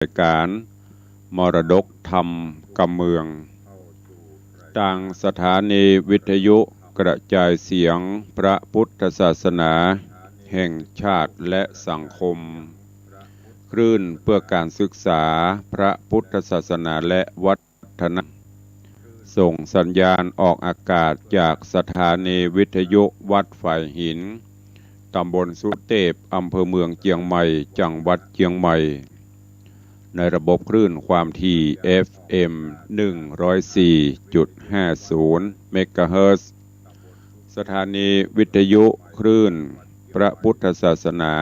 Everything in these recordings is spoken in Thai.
รายการมรดกธรรมกำเมืองทางสถานีวิทยุกระจายเสียงพระพุทธศาสนาแห่งชาติและสังคมคลื่นเพื่อการศึกษาพระพุทธศาสนาและวัฒนธรรมส่งสัญญาณออกอากาศจากสถานีวิทยุวัดฝ่ายหินตำบลสุเทพอำเภอเมืองเชียงใหม่จังหวัดเชียงใหม่ในระบบคลื่นความถี่ FM 104.50 เมกะเฮิรตซ์สถานีวิทยุคลื่นพระพุทธศาสนา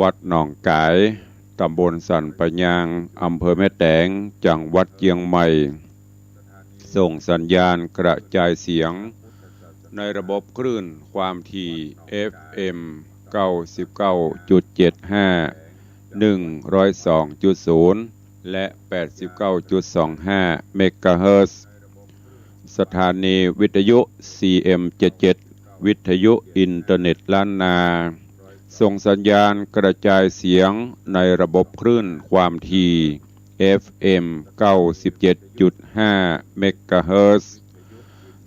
วัดหนองกายตำบลสันปะยางอำเภอแม่แตงจังหวัดเชียงใหม่ส่งสัญญาณกระจายเสียงในระบบคลื่นความถี่ FM 99.75 102.0 และ 89.25 เมกะเฮิรตซ์สถานีวิทยุ CM77 วิทยุอินเทอร์เน็ตล้านนาส่งสัญญาณกระจายเสียงในระบบคลื่นความถี่ FM 97.5 เมกะเฮิรตซ์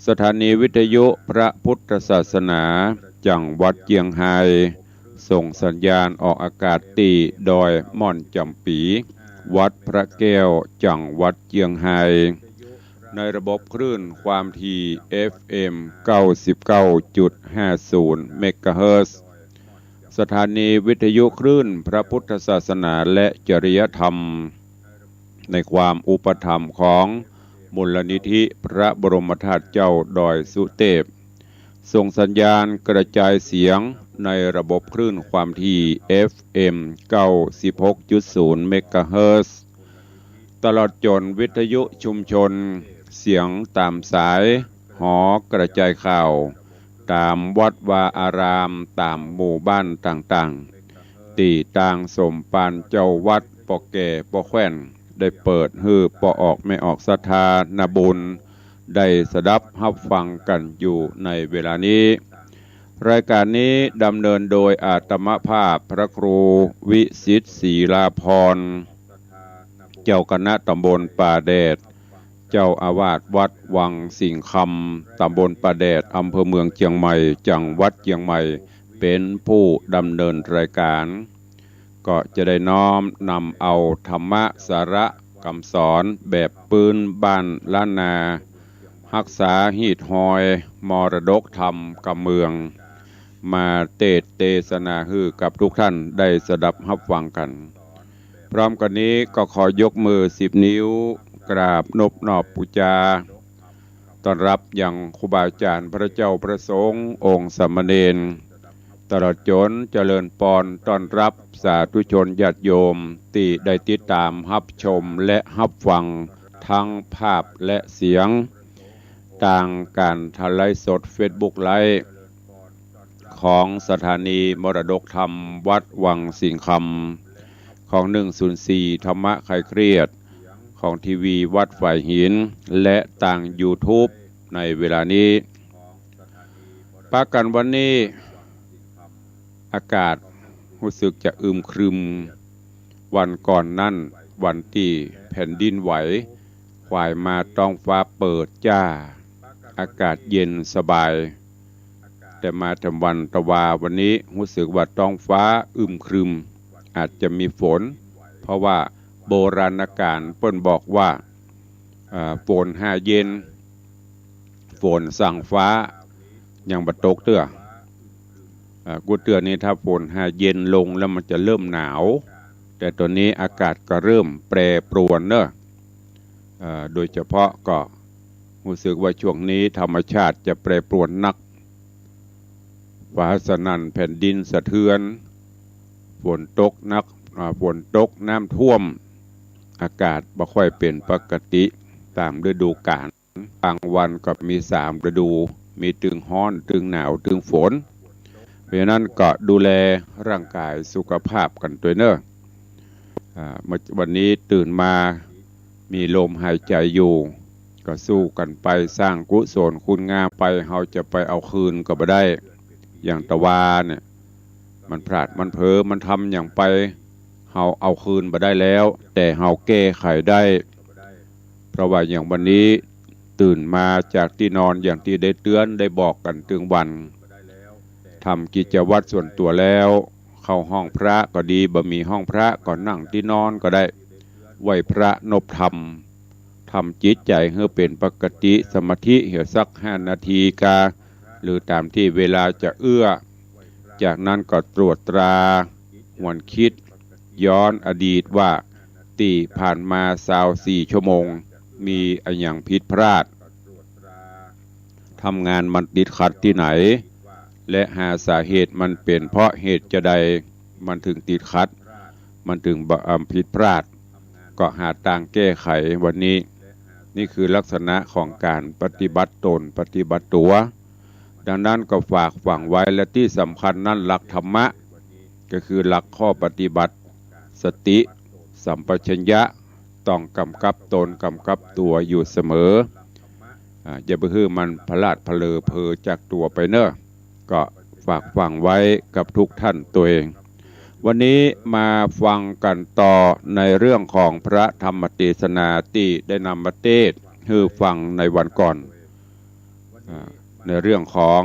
สถานีวิทยุพระพุทธศาสนาจังหวัดเชียงไฮ้ส่งสัญญาณออกอากาศตีดอยม่อนจำปีวัดพระแก้วจังหวัดเชียงไฮ้ในระบบคลื่นความถี่ FM 99.50 เมกะเฮิรตซ์สถานีวิทยุคลื่นพระพุทธศาสนาและจริยธรรมในความอุปถัมภ์ของมูลนิธิพระบรมธาตุเจ้าดอยสุเทพส่งสัญญาณกระจายเสียงในระบบคลื่นความถี่ FM 96.0 เมกะเฮิรตซ์ตลอดจนวิทยุชุมชนเสียงตามสายหอกระจายข่าวตามวัดวาอารามตามหมู่บ้านต่างๆตีต่างสมปานเจ้าวัดปอแก่ปอแขวนได้เปิดฮือปอออกไม่ออกศรัทธานาบุญได้สดับรับฟังกันอยู่ในเวลานี้รายการนี้ดำเนินโดยอาตมภาพพระครูวิสิทธิ์ศรีลาภรณ์เจ้าคณะตำบลป่าแดดเจ้าอาวาสวัดวังสิงห์คำตำบลป่าแดดอำเภอเมืองเชียงใหม่จังหวัดเชียงใหม่เป็นผู้ดำเนินรายการก็จะได้น้อมนำเอาธรรมะสาระคำสอนแบบปืนบ้านล้านนารักษาหีดหอยมรดกธรรมกำเมืองมาเทศนาฮือกับทุกท่านได้สดับรับฟังกันพร้อมกันนี้ก็ขอยกมือ10 นิ้วกราบนบนอบปูจาต้อนรับอย่างครูบาอาจารย์พระเจ้าประสงค์องค์สามเณรตลอดจนเจริญพรต้อนรับสาธุชนญาติโยมที่ได้ติดตามรับชมและรับฟังทั้งภาพและเสียงทางการถ่ายไลฟ์สด Facebook ไลฟ์ของสถานีมรดกธรรมวัดวังสิงห์คำของ104ธรรมะคลายเครียดของทีวีวัดฝ่ายหินและต่าง YouTube ในเวลานี้ปากันวันนี้อากาศรู้สึกจะอึมครึมวันก่อนนั่นวันที่แผ่นดินไหวควายมาท้องฟ้าเปิดจ้าอากาศเย็นสบายแต่มาทำวันตะวาวันนี้รู้สึกว่าท้องฟ้าอึมครึมอาจจะมีฝนเพราะว่าโบราณกาลเปิ้นบอกว่าฝนหาเย็นฝนสั่งฟ้ายังบัดตกเตื้อกูเตือนนี่ถ้าฝนหาเย็นลงแล้วมันจะเริ่มหนาวแต่ตอนนี้อากาศก็เริ่มแปรปรวนเนอะโดยเฉพาะก็รู้สึกว่าช่วงนี้ธรรมชาติจะแปรปรวนนักฟ้าสนั่นแผ่นดินสะเทือนฝนตกนักฝนตกน้ำท่วมอากาศบ่ค่อยเป็นปกติตามฤดูกาลบางวันก็มี3 ฤดูมีตึงร้อนตึงหนาวตึงฝนเพราะฉะนั้นก็ดูแลร่างกายสุขภาพกันด้วยเนอะวันนี้ตื่นมามีลมหายใจอยู่ก็สู้กันไปสร้างกุศลคุณงามไปเราจะไปเอาคืนก็บ่ได้อย่างตะวาเนี่ยมันพลาดมันเผลอมันทำอย่างไป เฮาเอาคืนมาได้แล้วแต่เฮาแก้ไขได้เพราะว่าอย่างวันนี้ตื่นมาจากที่นอนอย่างที่ได้เตือนได้บอกกันถึงวันทำกิจวัตรส่วนตัวแล้วเข้าห้องพระก็ดีบ่มีห้องพระก็นั่งที่นอนก็ได้ไหว้พระนบธรรมทำจิตใจให้เป็นปกติสมาธิเหี่ยวสัก5 นาทีกาหรือตามที่เวลาจะเอื้อจากนั้นก็ตรวจตราหวนคิดย้อนอดีตว่าตีผ่านมา24 ชั่วโมงมีอะไรอย่างผิดพลาดทำงานมันติดขัดที่ไหนและหาสาเหตุมันเป็นเพราะเหตุจะใดมันถึงติดขัดมันถึงผิดพลาดก็หาทางแก้ไขวันนี้นี่คือลักษณะของการปฏิบัติตนปฏิบัติตัวดังนั้นก็ฝากฝังไว้และที่สำคัญนั่นหลักธรรมะก็คือหลักข้อปฏิบัติสติสัมปชัญญะต้องกำกับตนกำกับตัวอยู่เสมออย่าไปฮือมันพลาดเพลอเพอจากตัวไปเนอะก็ฝากฝังไว้กับทุกท่านตัวเองวันนี้มาฟังกันต่อในเรื่องของพระธรรมเทศนาที่ได้นำมาเทศน์ให้ฟังในวันก่อนในเรื่องของ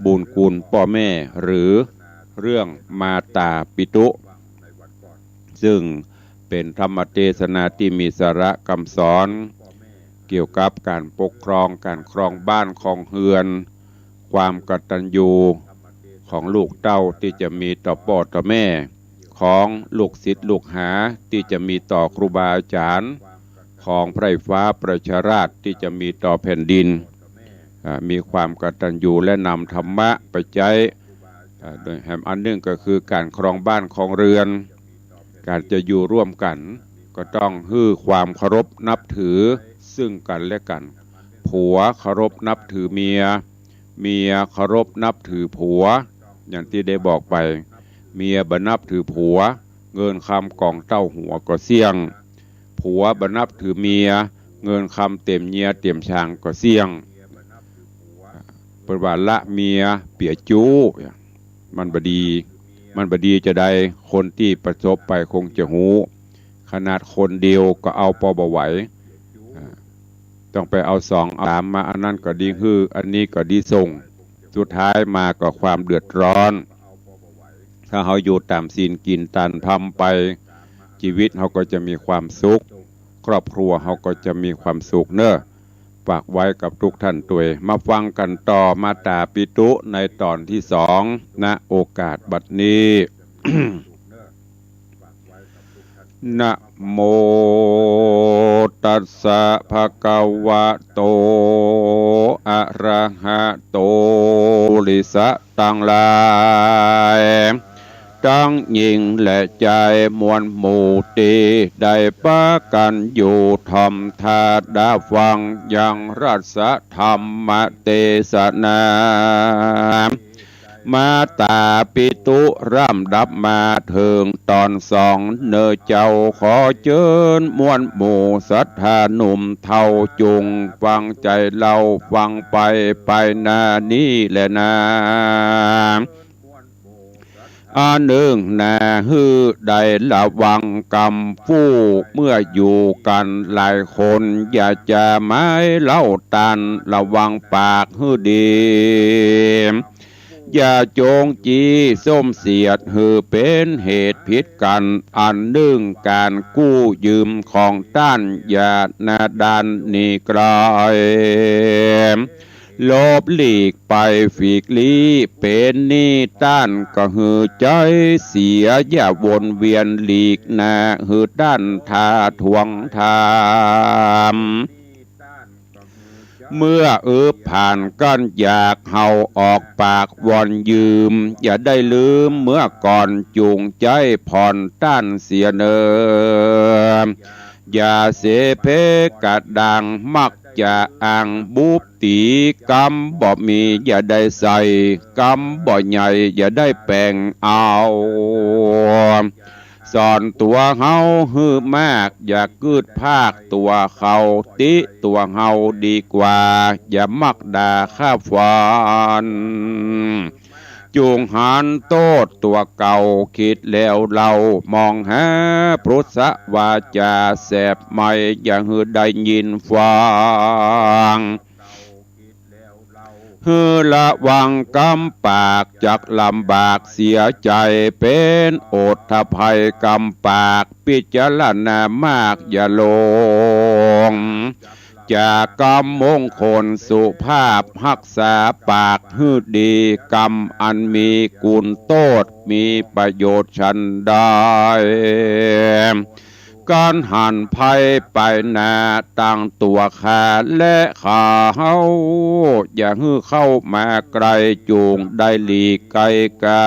บุญคุณพ่อแม่หรือเรื่องมาตาปิตุซึ่งเป็นธรรมเทศนาที่มีสาระคำสอนเกี่ยวกับการปกครองการครองบ้านครองเรือนความกตัญญูของลูกเต้าที่จะมีต่อพ่อต่อแม่ของลูกศิษย์ลูกหาที่จะมีต่อครูบาอาจารย์ของไพร่ฟ้าประชาราษฎร์ที่จะมีต่อแผ่นดินมีความกตัญญูและนำธรรมะไปใช้โดยแห่งอันหนึ่งก็คือการครองบ้านครองเรือนการจะอยู่ร่วมกันก็ต้องให้ความเคารพนับถือซึ่งกันและกันผัวเคารพนับถือเมียเมียเคารพนับถือผัวอย่างที่ได้บอกไปเมียบ่นับถือผัวเงินคำกองเต้าหัวก็เสี่ยงผัวบ่นับถือเมียเงินคำเต็มเมียเต็มช้างก็เสี่ยงเปิดว่าละเมียเปียจู้มันบดีจะได้คนที่ประสบไปคงจะหูขนาดคนเดียวก็เอาพอบ่ไหวต้องไปเอา2 3มาอันนั้นก็ดีฮืออันนี้ก็ดีส่งสุดท้ายมาก็ความเดือดร้อนถ้าเขาอยู่ตามศีลกินตันทำไปชีวิตเขาก็จะมีความสุขครอบครัวเขาก็จะมีความสุขเนอะฝากไว้กับทุกท่านตัวมาฟังกันต่อมาตาปิตุในตอนที่2ณโอกาสบัดนี้ นะโมตัสสะภะคะวะโตอะระหะโตลิสะตังหลายทั้งหญิงและใจมวลหมู่ตีได้ปะกันอยู่ทำทาดาฟังยังรัสธรรมเทศนามาตาปิตุร่ำดับมาถึงตอน2เนอเจ้าขอเชิญมวลหมู่ศรัทธาหนุ่มเท่าจุงฟังใจเราฟังไปนานี้แหละนาอันหนึ่งนาฮือได้ระวังกำฟูกเมื่ออยู่กันหลายคนอย่าจะไม้เล่าตันระวังปากฮือดีอย่าจงจีส้มเสียดหือเป็นเหตุผิดกันอันหนึ่งการกู้ยืมของต้านอย่านาดันนี่กลอยลบหลีกไปฝีกลี้เป็นนี่ต้านก็หือใจเสียอย่าวนเวียนหลีกนาหือด้านทาทวงทามเมื่อผ่านกันอยากเฮาออกปากวอนยืมอย่าได้ลืมเมื่อก่อนจูงใจผ่อนต้านเสียเนออย่าเสเพกะดังมักจะอ่างบุบตีกำบ่มีอย่าได้ใส่กำบ่ใหญ่อย่าได้แปลงเอาสอนตัวเฮาฮือมากอย่ากืดภาคตัวเขาติตัวเฮาดีกว่าอย่ามักด่าข้าฟัน จูงหันโตดตัวเก่าคิดแล้วเรามองหาพุทธวาจาแสบใหม่อย่างหือได้ยินฟังฮือละวังกำปากจากลำบากเสียใจเป็นโอทถภัยกำปากพิจารณามากอย่าลงจากกรรมมงคลสุภาพรักษาปากฮือดีกรรมอันมีกุลโตดมีประโยชน์ชันได้การหันภัยไปนาตั้งตัวขาและขาเฮาอย่าฮื้อเข้ามาไกลจูงได้หลีกไกลกา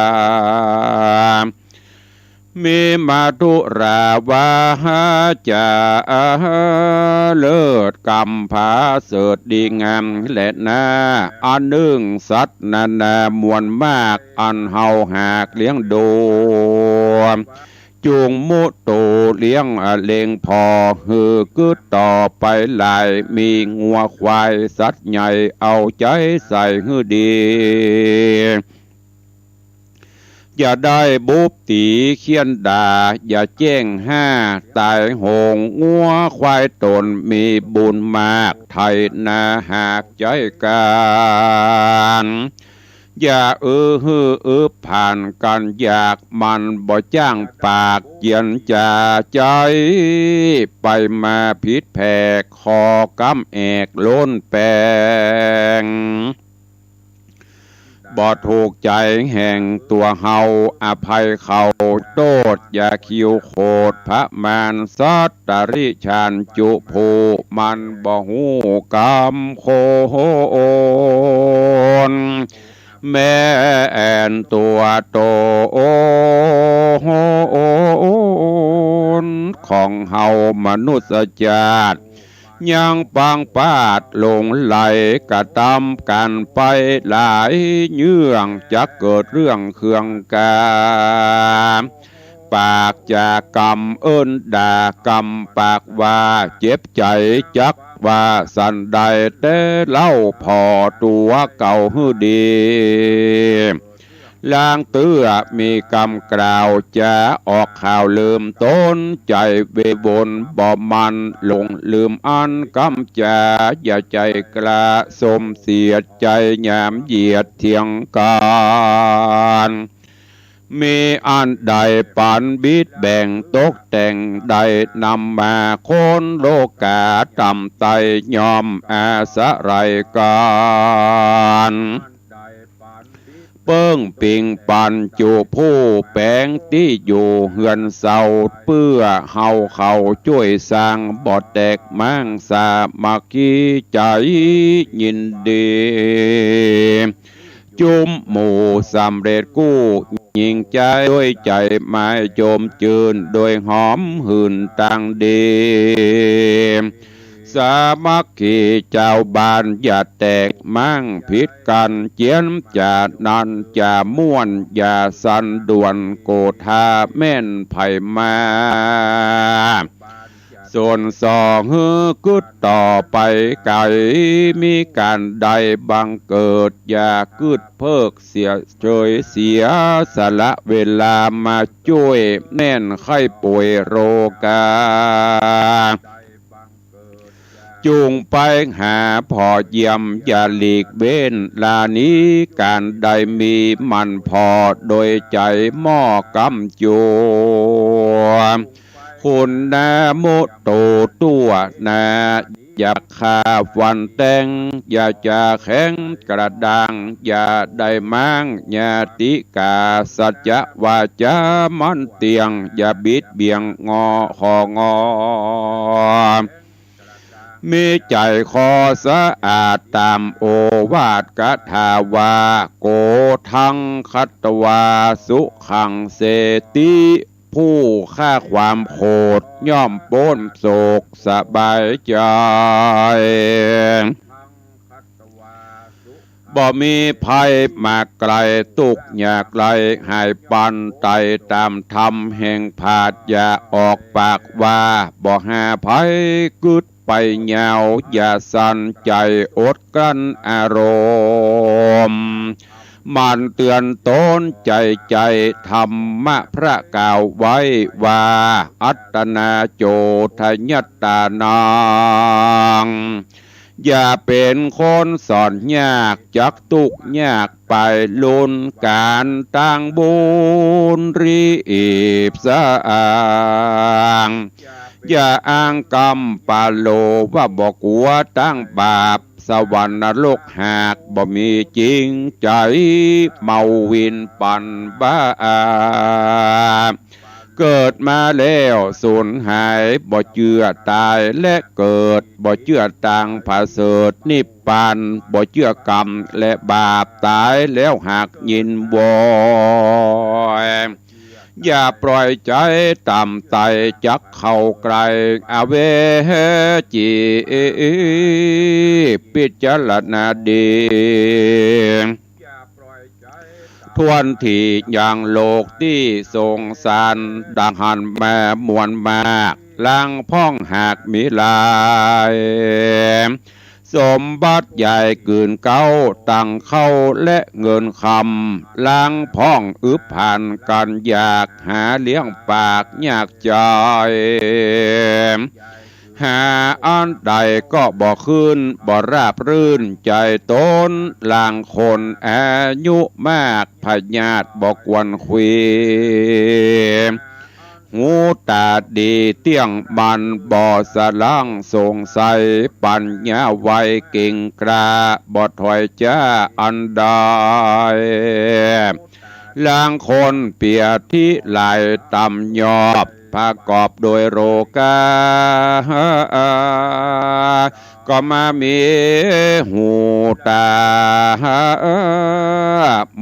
มีมาตุราวาหาจาเลิศกรรมผาเสดดีงามและนาอันหนึ่งสัตว์นานามวลมากอันเฮาหากเลี้ยงดูจูงมุตโตเลี้ยงเลงพอฮือกึดต่อไปหลายมีงัวควายสัตว์ใหญ่เอาใจใส่ฮือดีอย่าได้บุบตีเขียนด่าอย่าแจ้งห้าตายหงงัวควายตนมีบุญมากไทยนาหากใจกันอย่าฮือผ่านกันอยากมันบ่จ้างปากเกียนจ่าใจไปมาผิดแผกคอกำแอกล้นแปงบ่ถูกใจแห่งตัวเฮาอภัยเขาโตดอย่าคิวโคดพระมารสัตตริชานจุภูมันบ่หูกรรมโคนแม่แอนตัวโตของเฮามนุษยชาติยังปางปาดลงไหลกระทำกันไปหลายเยื่องจะเกิดเรื่องเคืองกาปากจากกรรมเอิ้นด่ากรรมปากว่าเจ็บใจจักว่าสันใดแต่เล่าพอตัวเก่าฮือดีลางเตื้อมีกรรมกล่าวจะออกข่าวลืมต้นใจเวบนบ่มันหลงลืมอันกำจาอย่าใจกระสมเสียใจยามเหยียดเทียงการมีอันใดปันบิดแบ่งตกแต่งใดนำมาคนโลกาตำไตยอมอาสะไรกันเปิ้งปิงปันจูผู้แปลงที่อยู่เฮือนเศร้าเพื่อเฮาเขาช่วยสร้างบ่อแตกมั่งสามัคคีใจยินดีจุมหมู่สำเร็จกู้ยิงใจด้วยใจไม้โจมจืนโดยหอมหื่นต่างดีสามัคคีเจ้าบ้านอย่าแตกมั่งผิดกันเจียนจะนันจะม่วนอย่าสันด่วนโกธาแม่นไผ่มาส่วนสองฮือกึดต่อไปไก่มีการใดบังเกิดอย่ากึดเพิกเสียเฉยเสียสละเวลามาช่วยแน่นไข้ป่วยโรกาจูงไปหาพอเยี่ยมอย่าหลีกเว้นลานี้การใดมีมันพอโดยใจหม้อกำจูคุณนาโมโตตัวนาอย่าขาวันแต่งอย่าจะแข็งกระดังอย่าได้มั่งญาติกาสัจจะวาจามันเตียงอย่าบิดเบียงงอของอมีใจคอสะอาดตามโอวาทกถาวาโกทังคัตวาสุขังเสติผู้ฆ่าความโคดย่อมพ้นโศกสบายใจบ่มีภัยมาไกลตุกอยากไกลหายปันไตตามธรรมแห่งผาดอย่าออกปากว่าบ่หาภัยกึดไปเหงาอย่าสั่นใจอดกลั้นอารมณ์ มันเตือนตนใจธรรมะพระกล่าวไว้ว่าอัตตนาโจทยัตตานังอย่าเป็นคนสอนยากจักตุกยากไปลุนการตั้งบุญรีบสะอางอย่าอ้างกรรมปาโลว่าบอกกลัวตั้งบาปสวรรค์นรกหากบ่มีจริงใจเมาวินปันบ้าเกิดมาแล้วสูญหายบ่เชื่อตายและเกิดบ่เชื่อต่างผาเสดนิพพานบ่เชื่อกรรมและบาปตายแล้วหากยินวอยอย่าปล่อยใจต่ำไตจักเข้าไกลอเวจีพิจารณาดีทวนที่อย่างโลกที่ทรงสารดังหันแม่มวลมากลังพ้องหากมีลายสมบัติใหญ่กืนเก้าตังเข้าและเงินคำล้างพ้องอึบผ่านกันอยากหาเลี้ยงปากยากใจหาอันใดก็บ่ขึ้นบ่ราบรื่นใจต้นลางคนอายุมากพญาติบ่กวนคุยหูตาดีเตี้ยงบันบ่อสลังสงสัยปัญญาไวเก่งกล้าบ่ถอยจ้าอันใดลางคนเปียที่ไหลต่ำยอบประกอบโดยโรกาก็มามีหูตา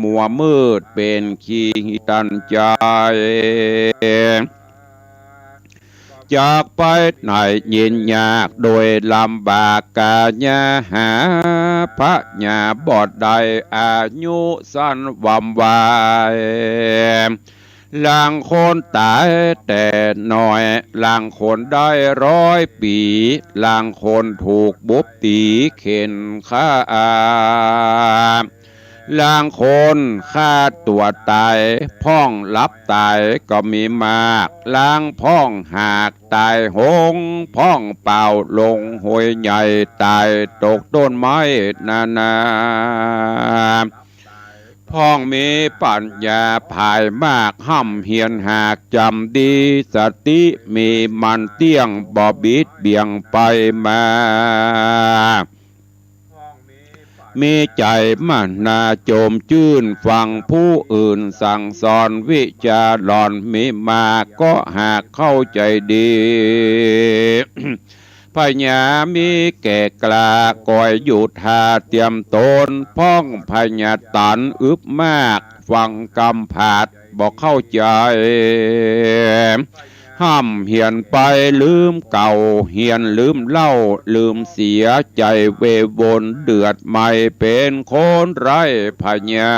มัวมืดเป็นขี้ตันใจจากไปไหนยินยากโดยลำบากกาญาหาพระญาบอดใดอายุสั้นวำวายลางคนตายแต่น้อยลางคนได้100 ปีลางคนถูกบุบตีเข็นฆ่าลางคนฆ่าตัวตายพ้องลับตายก็มีมากลางพ้องหากตายหงพ้องเป่าลงห้วยใหญ่ตายตกต้นไม้นาพ้องมีปัญญาภายมากห้ำเหียนหากจำดีสติมีมันเตี้ยงบ่บิดเบี่ยงไปมามีใจมันนาโจมจื้นฟังผู้อื่นสั่งสอนวิจาหลอนมีมาก็หากเข้าใจดีพญามีแก่กล้าก่อยอยู่ทาเตรียมตนพ้องพญาตันอึบมากฟังกำผาดบอกเข้าใจห้ามเหียนไปลืมเก่าเหียนลืมเล่าลืมเสียใจเววนเดือดไม่เป็นคนไร้พญา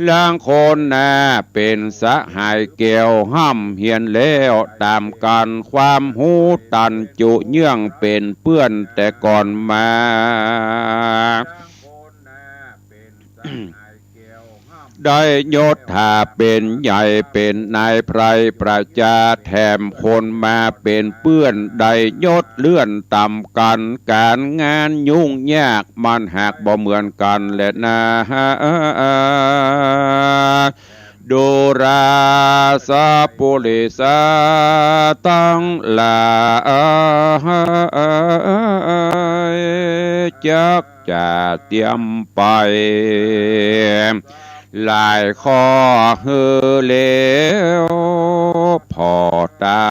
ลางคนนาเป็นสหายเกี่ยวห้ำเหียนแล้วตามกันความหูตันจุเยื่องเป็นเปื้อนแต่ก่อนมาได้ยศถาเป็นใหญ่เป็นนายไพรประจาแถมคนมาเป็นเปื้อนได้ยศเลื่อนต่ำกันการงานยุ่งยากมันหากบ่เหมือนกันแหละนะดูราสาปุริสาตั้งลาจักจะเตรียมไปหลายข้อฮือเลวพอตา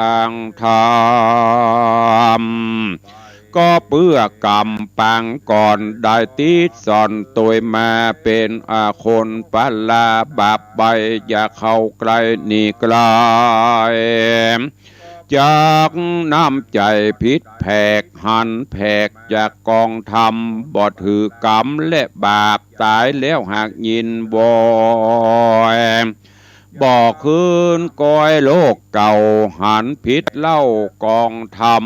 อังธรรมก็เปื้อกรรมปังก่อนได้ติดสอนตัวมาเป็นคนปัลลาบาปใบอย่าเข้าใกล้นี่ไกลจากน้ำใจพิษแผกหันแผกจากกองธรรมบ่ถือกรรมและบาปตายแล้วหากยินบ่อย บอกคืนก้อยโลกเก่าหันพิษเล่ากองธรรม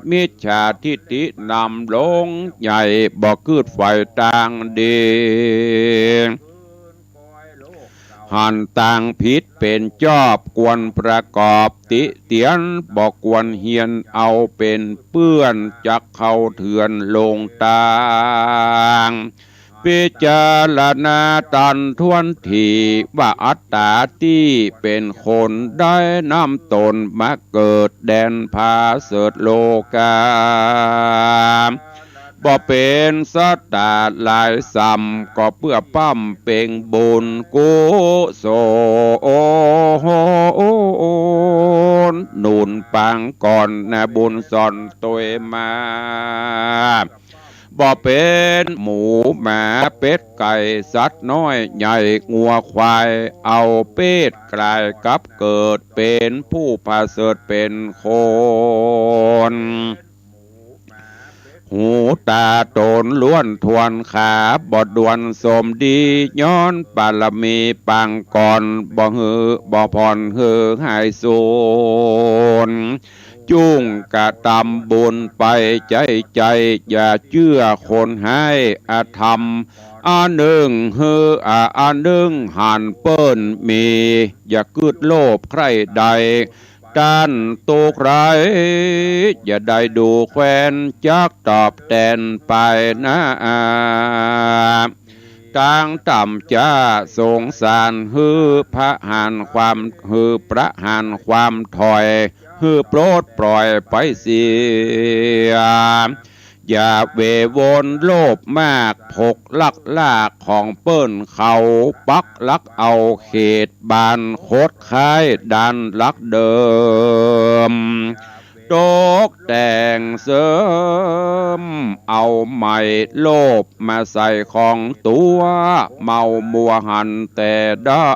มิจฉาทิฏฐินำลงใหญ่บอกคืดไฟต่างเดงหันต่างพิษเป็นจอบกวนประกอบติเตียนบอกกวนเฮียนเอาเป็นเปื้อนจักเข้าเถื่อนลงตางพิจารณาตันทวนทีว่าอัตตาที่เป็นคนได้นำตนมาเกิดแดนพาเสดโลกาบ่เป็นสัตตาหลายสัมก็เพื่อปั้มเป่งบุญกุศลนุนปังก่อนนะบุญสอนตัวมาบ่เป็นหมูหมาเป็ดไก่สัตว์น้อยใหญ่งัวควายเอาเป็ดกลายกับเกิดเป็นผู้พาเสดเป็นคนหูตาโตนล้วนทวนขาบดดวนสมดีย้อนบารมีปังก่อนบ่หือบ่พรหือหายสูญจุ้งกะตำบุญไปใจอย่าเชื่อคนให้อาธรรมอันหนึ่งฮืออันหนึ่งหันเปิ้นมีอย่ากึดโลภใครใดด้านตุกไรอย่าได้ดูแควนจักตอบแทนไปนะต่างต่ำจ้าสงสารฮือพระหานความฮือประหานความถอยฮือโปรดปล่อยไปเสียอย่าเววนโลภมากผกลักลากของเปิ้นเขาปักลักเอาเขตบานโคดค้ายดันลักเดิมตกแต่งเสริมเอาใหม่โลภมาใส่ของตัวเมามัวหันแต่ได้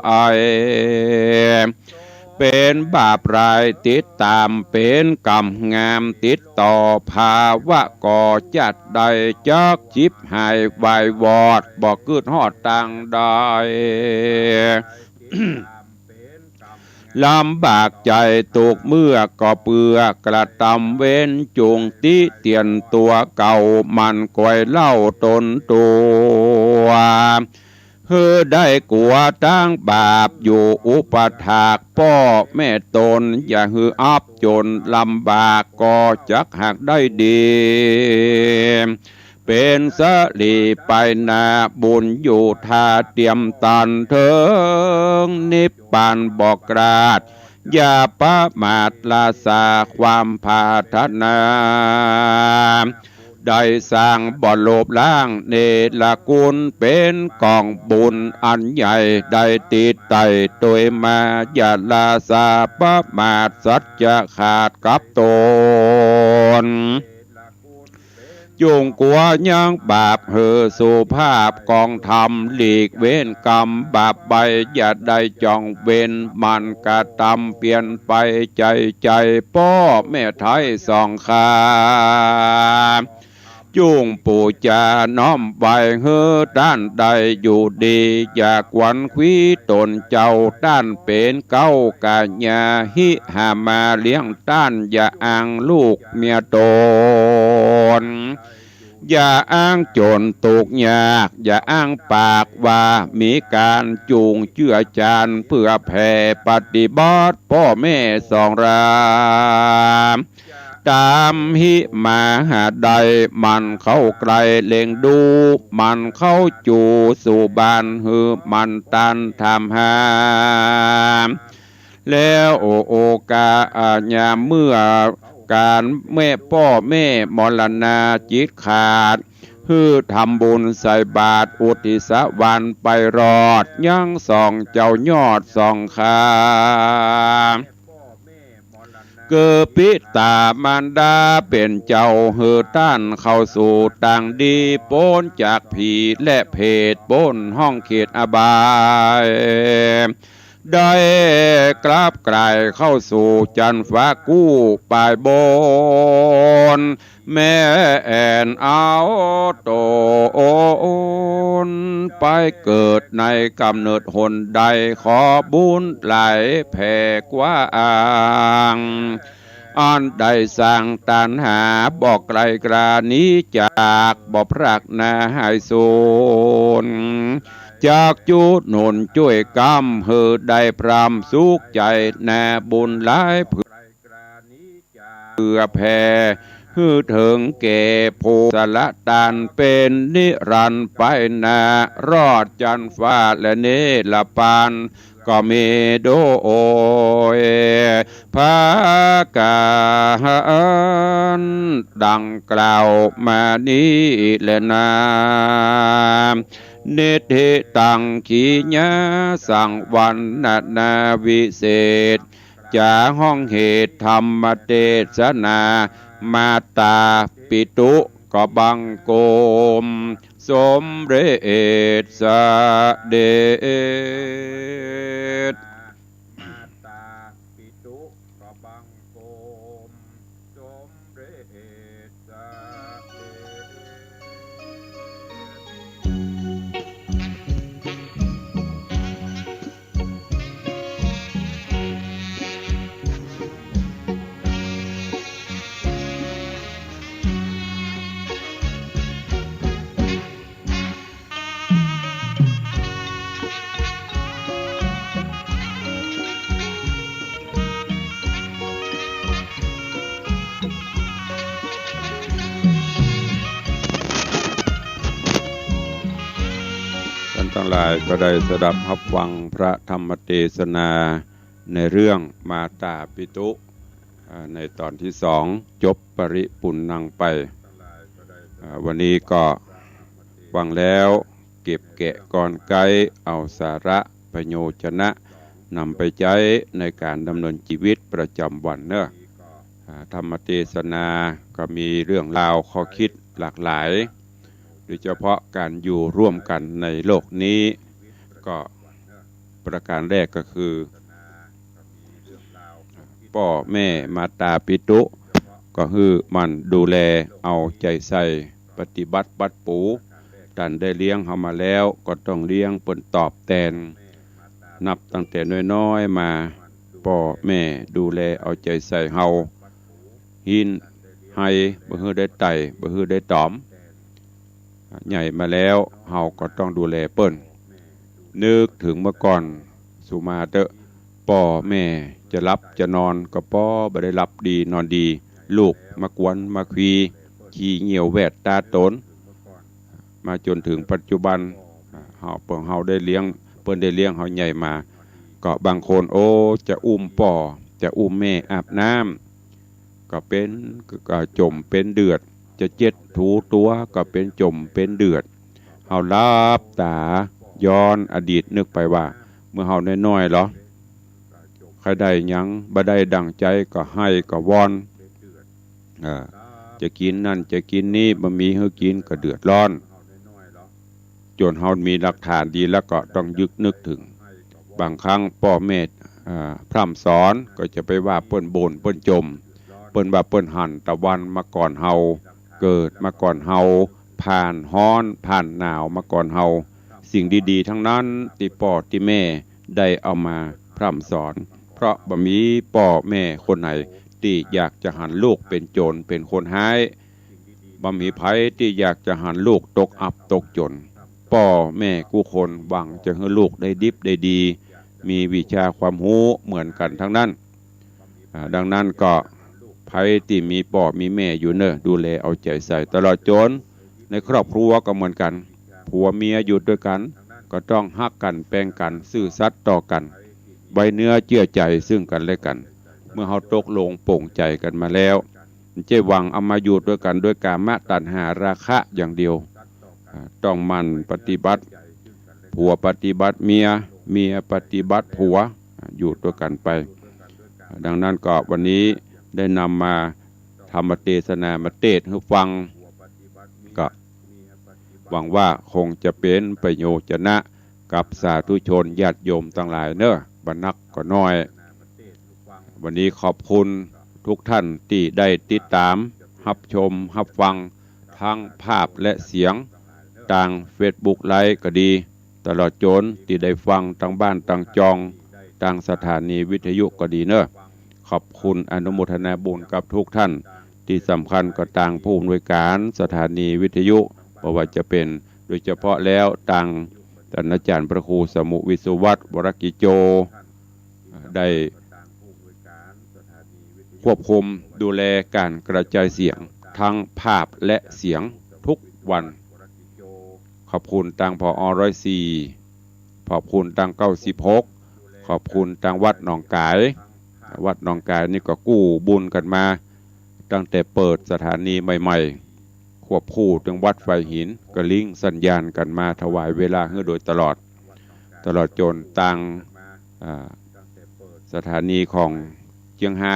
เป็นบาปรายติดตามเป็นกรรมงามติดต่อภาวะก่อจัดใดจักจิบหายวายวอดบอกกึดหอดต่างใด ลำบากใจตกเมื่อก็เปือกระตำเว้นจงติเตียนตัวเก่ามันก่อยเล่าตนตัวเฮือได้กลัวตั้งบาปอยู่อุปถากพ่อแม่ตนอย่าฮืออับจนลำบากก็จักหักได้ดีเป็นสลีไปนาบุญอยู่ทาเตรียมตันเถิงนิพพานบอกกราดอย่าประมาทลาสาความภาทนาได้สร้างบ่อโลบล้างเนรกุลเป็นกองบุญอันใหญ่ได้ติดไต่โดยมาอย่าลาสาประมาทสัจจะขาดกับตนจุงกลัวยังบาปเหอสุภาพกองธรรมหลีกเว้นกรรมบาปใบอย่าได้จองเว้นมันกระทำเปลี่ยนไปใจพ่อแม่ไทยสองขาจุงปู่จาน้อมไว้เฮือด้านใดอยู่ดีอยากหวันควีตนเจ้าด้านเป็นเก้ากะญาหิหามาเลี้ยงด้านอย่าอ้างลูกเมียตนอย่าอ้างจนตกยากอย่าอ้างปากว่ามีการจูงเจือจานเพื่อแผ่ปฏิบัติพ่อแม่สองรามตามหิมาหาใดมันเข้าไกลเล็งดูมันเข้าจูสู่บ้านหือมันตันทำหาแล้วโอกาญาเมื่อการแม่พ่อแม่มรณาจิตขาดฮือทำบุญใส่บาตรอุทิศวันไปรอดยังส่องเจ้ายอดส่องขาเกิดปิตามารดาเป็นเจ้าเฮือต้านเข้าสู่ต่างดีพ้นจากผีและเพศพ้นห้องเขตอบาย ได้กราบกลายเข้าสู่จันฟ้ากู้ปลายบนแม่แอนเอาโตนไปเกิดในกำเนิดหนใดขอบุญไหลแผ่กว่าอ่างอันใดสร้างตันหาบอกไกลกรานี้จากบอกพรักนาหายสูนจากจุดหนุนช่วยกำเฮือได้พรำสุขใจแน่บุญหลายเพื่อแผ่ฮือถึงเก่ภูสละตันเป็นนิรันดร์ไปนารอดจันฟ้าและเนลปานก็มีโดยพากานดังกล่าวมานี้แลนาเนติตังขีญาสังวันนาวิเศษจาห้องเหตุธรรมเทศนามาตาปิตุก็บังโกมสมเด็จสเด็จมาตาปิตุก็บังโกมสมเด็จสเด็ทั้งหลายก็ได้สดับรับฟังพระธรรมเทศนาในเรื่องมาตาปิตุในตอนที่สองจบปริปุณณังไปวันนี้ก็ฟังแล้วเก็บแกะก่อนไกเอาสาระประโยชนะนำไปใช้ในการดำเนินชีวิตประจำวันเนอะธรรมเทศนาก็มีเรื่องราวข้อคิดหลากหลายโดยเฉพาะการอยู่ร่วมกันในโลกนี้ก็ประการแรกก็คือพ่อแม่มาตาปิตุก็คือมันดูแลเอาใจใส่ปฏิบัติบัดปูท่านได้เลี้ยงเขามาแล้วก็ต้องเลี้ยงเปิ้นตอบแทนนับตั้งแต่น้อยๆมาพ่อแม่ดูแลเอาใจใส่เฮาหินให้บ่ฮือได้ไต่บ่ฮือได้ตอมใหญ่มาแล้วเฮาก็ต้องดูแลเปิ้นนึกถึงเมื่อก่อนสุมาเตอะพ่อแม่จะรับจะนอนก็บ่ได้รับดีนอนดีลูกมากวนมาคุยขี้เหี่ยวแวดตาตนมาจนถึงปัจจุบันเฮาได้เลี้ยงเปิ้นได้เลี้ยงเฮาใหญ่มาก็บางคนโอ้จะอุ้มพ่อจะอุ้มแม่อาบน้ำก็เป็นก็จมเป็นเดือดจะเจ็ดถูตัวก็เป็นจมเป็นเดือดเฮาลับตาย้อนอดีตนึกไปว่าเมื่อเฮาน้อยๆเหรอใครได้หยังบ่ได้ดังใจก็ให้ก็วอนจะกินนั่นจะกินนี่บ่มีให้กินก็เดือดร้อนจนเฮามีหลักฐานดีแล้วก็ต้องยึกนึกถึงบางครั้งพ่อแม่พร่ำสอนก็จะไปว่าเปิ้นบ่นเปิ้นจมเปิ้นว่าเปิ้นหันตะวันมาก่อนเฮาเกิดมาก่อนเฮาผ่านร้อนผ่านหนาวมาก่อนเฮาสิ่งดีๆทั้งนั้นที่พ่อที่แม่ได้เอามาพร่ำสอนเพราะบ่มีพ่อแม่คนไหนที่อยากจะหันลูกเป็นโจรเป็นคนร้ายบ่มีไผที่อยากจะหันลูกตกอับตกจนพ่อแม่กู้คนหวังจะให้ลูกได้ดิบได้ดีมีวิชาความรู้เหมือนกันทั้งนั้นดังนั้นก็ไผที่มีพ่อมีแม่อยู่เนอะดูแลเอาใจใส่ตลอดจนในครอบครัวก็เหมือนกันผัวเมียอยู่ด้วยกันก็ต้องฮักกันแปลงกันซื่อสัตย์ต่อกันไว้เนื้อเชื่อใจซึ่งกันและกันเมื่อเฮาตกลงโปร่งใจกันมาแล้วเจหวังเอามาอยู่ด้วยกันด้วยกามตัณหาราคะอย่างเดียวต้องมั่นปฏิบัติผัวปฏิบัติเมียเมียปฏิบัติผัวอยู่ด้วยกันไปดังนั้นก็วันนี้ได้นำมาธรรมเทศนามาเทศน์ให้ฟังก็หวังว่าคงจะเป็นประโยชน์นะกับสาธุชนญาติโยมทั้งหลายเนอะ บันนักก็น้อย วันนี้ขอบคุณทุกท่านที่ได้ติดตามรับชมรับฟังทั้งภาพและเสียงทาง Facebook ไลฟ์ก็ดีตลอดจนที่ได้ฟังทางบ้านทางจองทางสถานีวิทยุก็ดีเนอะขอบคุณอนุโมทนาบุญกับทุกท่านที่สำคัญก็ต่างผู้อำนวยการสถานีวิทยุเพราะว่าจะเป็นโดยเฉพาะแล้วทางท่านอาจารย์พระครูสมุวิสุวัตรวรกิจโจได้ควบคุมดูแลการกระจายเสียงทั้งภาพและเสียงทุกวันขอบคุณทางผอ.104ขอบคุณทาง96ขอบคุณทางวัดหนองกายวัดหนองกายนี่ก็กู้บุญกันมาตั้งแต่เปิดสถานีใหม่ๆควบคู่ถึงวัดไฟหินก็ลิงก์สัญญาณกันมาถวายเวลาให้โดยตลอดจนทางสถานีของเชียงไฮ้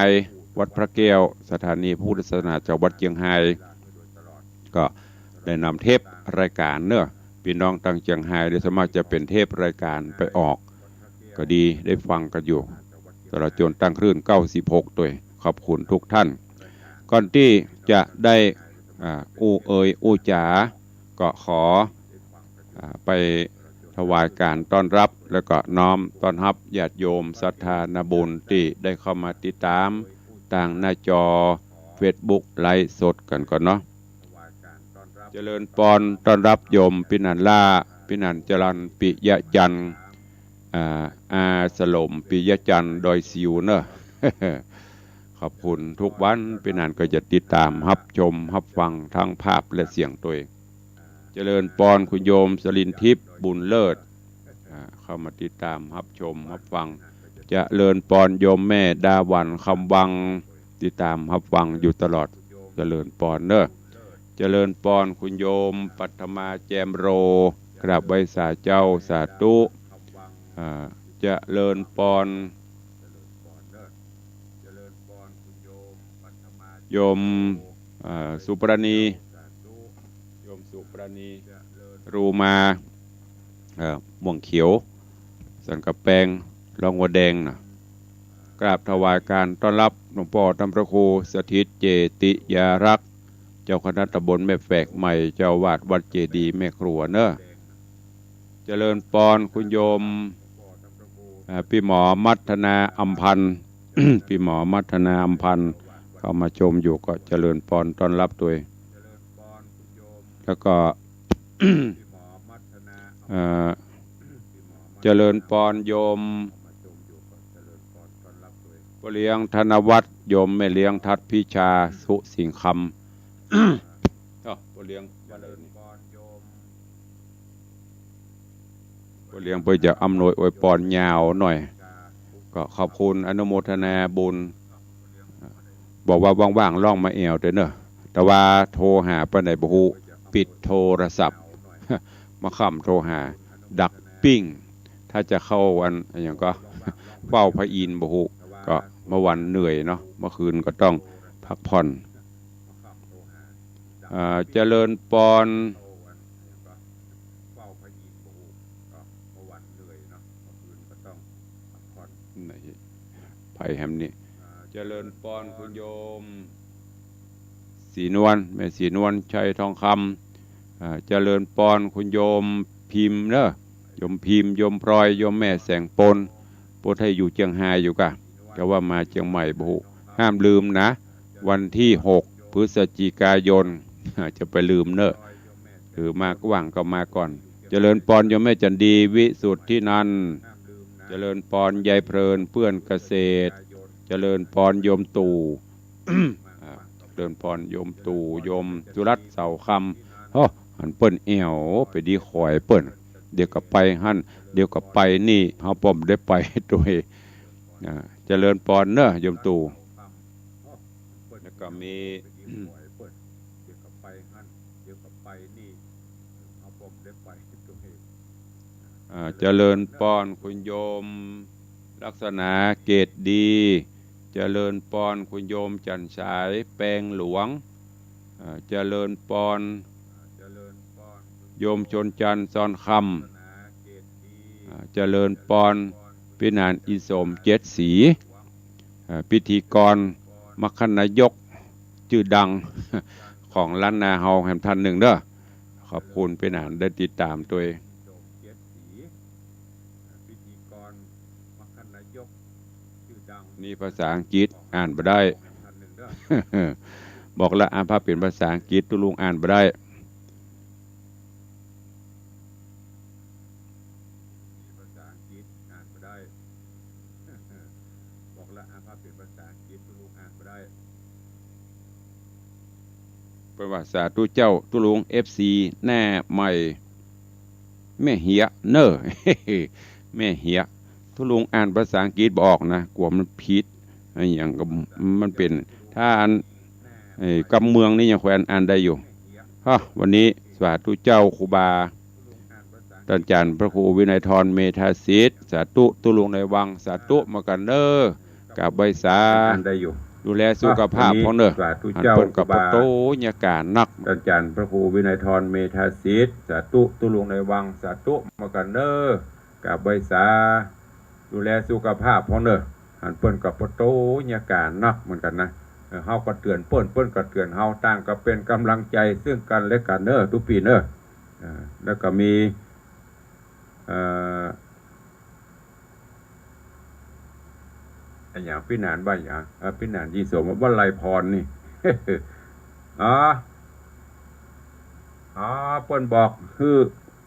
วัดพระแก้วสถานีพุทธศาสนาจากวัดเชียงไฮ้ก็ได้นำเทปรายการเนอะพี่น้องทางเชียงไฮ้ได้สามารถจะเป็นเทปรายการไปออกก็ดีได้ฟังกันอยู่ตลอดจนตั้งคลื่น96ตัวขอบคุณทุกท่านก่อนที่จะได้อู้จ๋าก็ขอไปถวายการต้อนรับแล้วก็น้อมต้อนรับญาติโยมศรัทธาญบุญที่ได้เข้ามาติดตามทางหน้าจอ Facebook ไลฟ์สดกันก่อนเนาะเจริญปอนต้อนรับโยมปินันล่าปินันจรัญปิยะจันทร์อาสลมปิยะจันทร์ดอยซิวเนอะ ขอบคุณทุกวันปินันก็จะติดตามรับชมรับฟังทั้งภาพและเสียงตัวเองเจริญปอนคุณโยมสลินทิพย์บุญเลิศเข้ามาติดตามรับชมรับฟังเจริญปอนโยมแม่ดาวันคำวังติดตามรับฟังอยู่ตลอดเจริญปอนเนอะเจริญปอนคุณโยมปัทมาแจมโรกราบไหว้สาเจ้าสาธุเจริญปอนโยมสุปรณีโยมสุปรณีรูมาม่วงเขียวสันกระแปงรองวัวแดงนะกราบถวายการต้อนรับหลวงพ่อธรรมพระครูสถิตเจติยารักษ์เจ้าคณะตำบลแม่แฝกใหม่เจ้าวาดวัดเจดีย์แม่ครัวเนอะเจริญปอนคุณโยมพี่หมอมัทนาอัมพันธ์ พี่หมอมัทนาอัมพันธ์เข้ามาชมอยู่ก็เจริญปอนต้อนรับตัวแล้วก็ เจริญปอนโยมพ่อเลี้ยงธนวัฒน์โยมแม่เลี้ยงทัดพิชาสุสิงห์คำ พ่อเลี้ยงพ่อเลี้ยงเพื่อจะอำนวยอวยพรยาวหน่อยก็ขอบคุณอนุโมทนาบุญบอกว่าว่างๆล่องมาแอวเด้อเนอะแต่ว่าโทรหาปานใดบ่ฮู้ปิดโทรศัพท์ มาค่ำโทรหาดักปิ้งถ้าจะเข้าวันอย่างก็ เฝ้าพระอินทร์บ่ฮู้ก็เมื่อวันเหนื่อยเนาะเมื่อคืนก็ต้องพักผ่อนเจริญปอนไผ่แฮมนี่เจริญปอนคุณโยมศรีนวลแม่ศรีนวลชัยทองคำเจริญปอนคุณโยมพิมพ์เนอะโยมพิมพ์โยมพลอยโยมแม่แสงปนพุทธให้อยู่เชียงรายอยู่กะก็ว่ามาเชียงใหม่บุห้ามลืมนะวันที่6 พฤศจิกายน จะไปลืมเนอะถือมาก็ว่างก็มาก่อนเจริญปอนโยมแม่จันดีวิสุทธินันท์เจริญปอนยายเพลินเพื่อนเกษตรเจริญปอนโยมตู่ เจริญปอนโยมตู่โยมสุรัตน์เสาคำหันเปิ้นเอวไปดีคอยเปิ้นเดี๋ยวกับไปหั่นเดี๋ยวกับไปนี่เฮาป้อมได้ไปด้วยเจริญปอนเนอะโยมตู่แล้วก็มี เจริญปอนคุณโยมลักษณะเกตดีเจริญปอนคุณโยมจันฉายแปลงหลวงเจริญปอนโยมชนจันทร์ซอนคำเจริญปอน พี่นานอิสมเจ็ดสีพิธีกรมัคคณายกชื่อดังของล้านนาเฮาแห่งท่านหนึ่งเด้อขอบคุณพี่นานได้ติดตามตัวนี่ภาษาอังกฤษอ่านบ่ได้ บอกละอ่านภาพเป็นภาษาอังกฤษตุลุงอ่านบ่ได้บอกละอ่านภาพเป็นภาษาอังกฤษตุลุงอ่านบ่ได้ประวัติศาสตร์ตุเจ้าตุลุง FC แน่ใหม่แม่เหียเนอ แม่เหียตุลุงอ่านภาษาอังกฤษบอกนะกลัวมันผิดอย่างกับมันเป็นถ้าอันกำเมืองนี่ยังแขวนอ่านได้อยู่ฮะวันนี้สาธุเจ้าครูบาท่านอาจารย์พระครูวินัยธรเมธาสิทธิ์สาธุตุลุงในวังสาธุมากันเนอกับใบสาได้อยู่ดูแลสุขภาพของเนออันเปิดกับประตูญาการนักท่านอาจารย์พระครูวินัยธรเมธาสิทธิ์สาธุตุลุงในวังสาธุมากันเนอกับใบสาดูแลสุขภาพของเนออันเปิดกับประตูญาการนักเหมือนกันนะเฮาก็เตือนเปิ้นก็เตือนเฮาต่างก็เป็นกำลังใจซึ่งกันและกันเนอทุกปีเนอแล้วก็มีอย่างพี่นานบ้างอย่างพี่นานยีสมว่าไลพรนี่ เปิ้นบอกคือ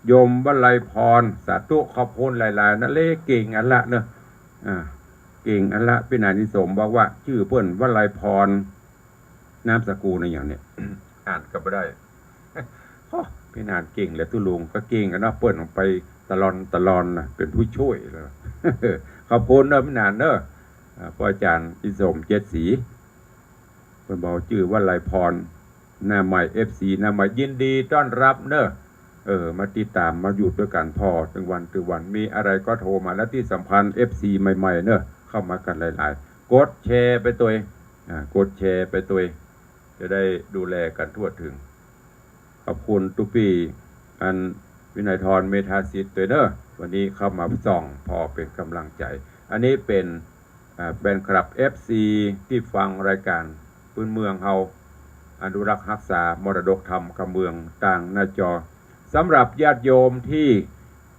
โยมว่าไลพรสาธุขอบคุณหลายๆนั่นเลเก่งอันละเนอะเก่งอันละพี่นานยีสมบอกว่าชื่อเปิ้นว่าไลพรนามสกุลในอย่างเนี้ย อ่านก็ไม่ได้ พี่นานเก่งแล้วตุลุงก็เก่งกันนะเปิ้นออกไปตลอนนะเป็นผู้ช่วยเลย ขอบคุณเนอะพี่นานเนอะพ่ออาจารย์อิสมเจ็ดสีเปิ้นบอกชื่อว่าไลพรหน้าใหม่ FC หน้าใหม่ยินดีต้อนรับเนอะมาติดตามมาอยู่ด้วยกันพอถึงวันมีอะไรก็โทรมาและที่สำคัญ FC ใหม่ๆเนอะเข้ามากันหลายๆกดแชร์ไปตัวกดแชร์ไปตัวจะได้ดูแลกันทั่วถึงขอบคุณทุกปีอันวินัยธรเมธาสิทธิ์ตัวเนอะวันนี้เข้ามาส่องพอเป็นกำลังใจอันนี้เป็นครับ FC ที่ฟังรายการพื้นเมืองเฮาอนุรักษ์รักษามรดกธรรมคำเมืองต่างหน้าจอสำหรับญาติโยมที่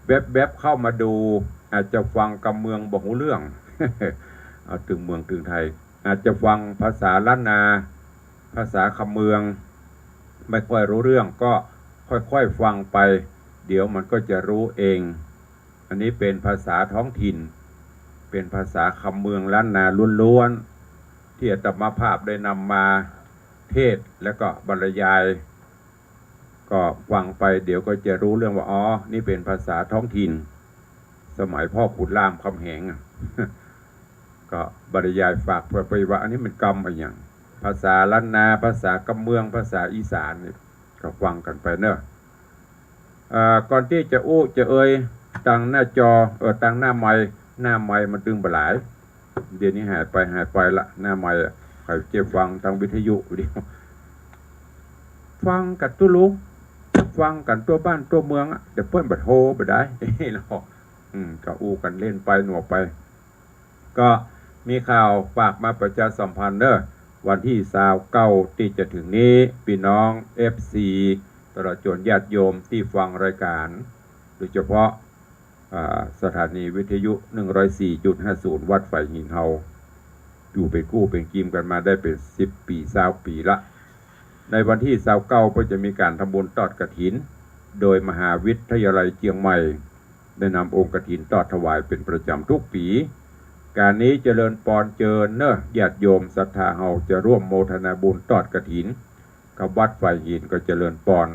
แวบเข้ามาดูอาจจะฟังคำเมืองบ่ฮู้เรื่อง เอาถึงเมืองถึงไทยอาจจะฟังภาษาล้านนาภาษาคำเมืองไม่ค่อยรู้เรื่องก็ค่อยๆฟังไปเดี๋ยวมันก็จะรู้เองอันนี้เป็นภาษาท้องถิ่นเป็นภาษาคำเมืองล้านนาล้วนๆที่อาตมาภาพได้นำมาเทศแล้วก็บรรยายก็ฟังไปเดี๋ยวก็จะรู้เรื่องว่าอ๋อนี่เป็นภาษาท้องถิ่นสมัยพ่อขุนรามคำแหง ก็บรรยายฝากเพื่อไปว่าอันนี้มันกรรมอะไรอย่างภาษาล้านนาภาษากำเมืองภาษาอีสานนี่ก็ฟังกันไปเนอะก่อนที่จะจะตั้งหน้าจอตั้งหน้าไมค์มันตึงบหลายเดี๋ยวนี้หายไปละหน้าไมค์ใครจะฟังทางวิทยุเดียวฟังกันตัวลุงฟังกันตัวบ้านตัวเมืองเดี๋ยวเปิ้นบัดโฮไปได้เนาะก็กันเล่นไปหนวกไปก็มีข่าวฝากมาประชาสัมพันธ์เนอะวันที่29ที่จะถึงนี้พี่น้อง FC ตลอดจนญาติโยมที่ฟังรายการโดยเฉพาะสถานีวิทยุ 104.50 วัดไฟหินเฮาอยู่เป็นกู้เป็นกีมกันมาได้เป็น10 ปี20 ปีละในวันที่29ก็จะมีการทำบุญทอดกฐินโดยมหาวิทยาลัยเชียงใหม่ได้นำองค์กฐินทอดถวายเป็นประจำทุกปีการนี้เจริญปอนเจิญเนอะญาติโยมศรัทธาเฮาจะร่วมโมทนาบุญทอดกฐินกับวัดไฟหินก็เจริญปอน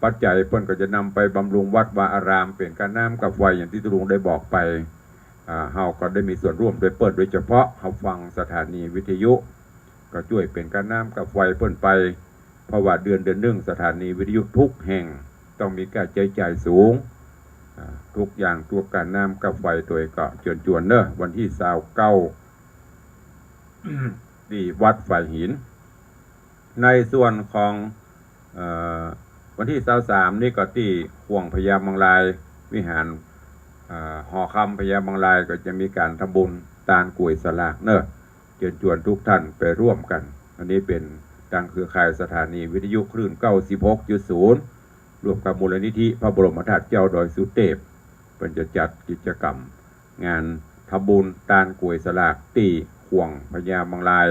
ปัจจัยเพิ่นก็จะนำไปบำรุงวัดวาอารามเป็นการน้ำกับไฟอย่างที่ลุงได้บอกไปเฮาก็ได้มีส่วนร่วมโดยเปิดโดยเฉพาะเฮาฟังสถานีวิทยุก็ช่วยเป็นการน้ำกับไฟเพิ่นไปเพราะว่าเดือนหนึ่งสถานีวิทยุทุกแห่งต้องมีการใช้จ่ายสูงทุกอย่างตัวการน้ำกับไฟตัวก็จวนเนอะวันที่29ที่วัดไฟหินในส่วนของวันที่23นี่ก็ที่ห่วงพญามังลายวิหาร หอคำพญาบางรายก็จะมีการทำบุญตาลกล้วยสลากเนอะเชิญชวนทุกท่านไปร่วมกันอันนี้เป็นดังเครือข่ายสถานีวิทยุคลื่น 96.0 ร่วมกับมูลนิธิพระบรมธาตุเจ้าดอยสุเทพเป็นจะจัดกิจกรรมงานทำบุญตาลกล้วยสลากตีห่วงพญาบางราย